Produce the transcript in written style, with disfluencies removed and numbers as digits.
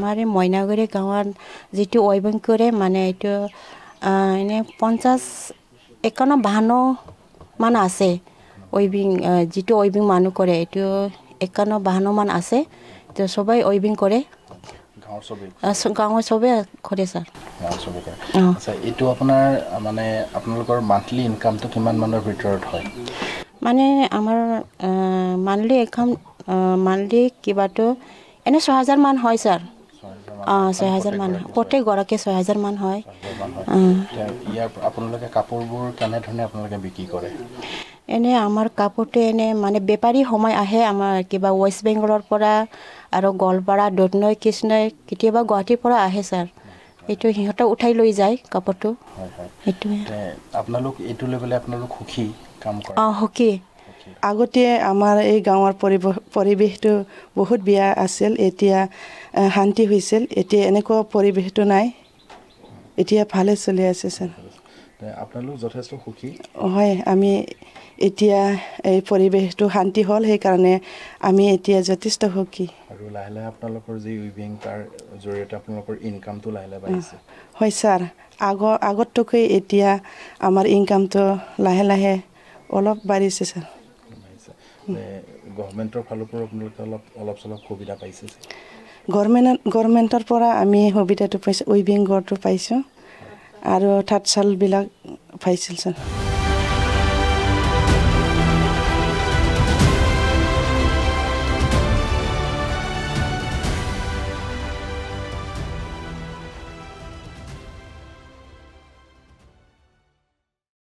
আমাৰ এই মইনাগুৰি গাঁৱত যিটো ৱিভিং কৰে মানে এইটো এনে 50-51 মান আছে ৱিভিং যিটো ৱিভিং মানুহ কৰে এইটো 51-52 মান আছে তো সবাই ৱিভিং কৰে গাঁৱৰ সবে কৰে স্যাৰ আচ্ছা এইটো আপোনাৰ মানে আপোনালোকৰ মান্থলি ইনকামটো কিমান মানৰ ভিতৰত হয় মানে আমাৰ মান্থলি ইনকাম মান্থলি কিবাটো এনে 6000 মান হয় স্যাৰ 6000 মান প্ৰত্যেক গৰাকী 6000 মান হয় ইয়াৰ আপোনালোকে কাপোৰবোৰ কেনে ধৰণে আপোনালোকে বিক্ৰী কৰে এনে আমাৰ কাপোৰটো এনে মানে বেপাৰী সময় আহে আমাৰ কিবা ৱেষ্ট বেংগলৰ পৰা আৰু গোৱালপাৰা দুধনৈ কৃষ্ণই কেতিয়াবা গুৱাহাটীৰ পৰা আহে স্যাৰ এইটো সিহঁতে উঠাই লৈ যায় কাপোৰটো এইটোৱে আপোনালোক এইটো লৈ পেলাই আপোনালোক সুখী কাম কৰে সুখী আগতে আমাৰ এই গাঁৱৰ পৰিৱেশটো বহুত বেয়া আছিল এতিয়া শান্তি হৈছিল এতিয়া এনেকুৱা পৰিৱেশটো নাই এতিয়া ভালে চলি আছে স্যাৰ আপোনালোক যথেষ্ট সুখী হয় আমি এতিয়া এই পৰিৱেশটো শান্তি হ'ল সেইকাৰণে আমি এতিয়া যথেষ্ট সুখী আৰু লাহে লাহে আপোনালোকৰ যি উইভিং তাৰ জৰিয়তে আপোনালোকৰ ইনকামটো লাহে লাহে বাঢ়িছে হয় স্যাৰ আগতকৈ এতিয়া আমাৰ ইনকামটো লাহে লাহে অলপ বাঢ়িছে স্যাৰ গভৰ্ণমেণ্টৰ ফালৰ পৰা আপোনালোকে অলপ চলপ সুবিধা পাইছে গভৰ্ণমেণ্টৰ পৰা আমি সুবিধাটো পাইছোঁ উইভিং ঘৰটো পাইছোঁ আৰু তাঁতশালবিলাক পাইছিল স্যাৰ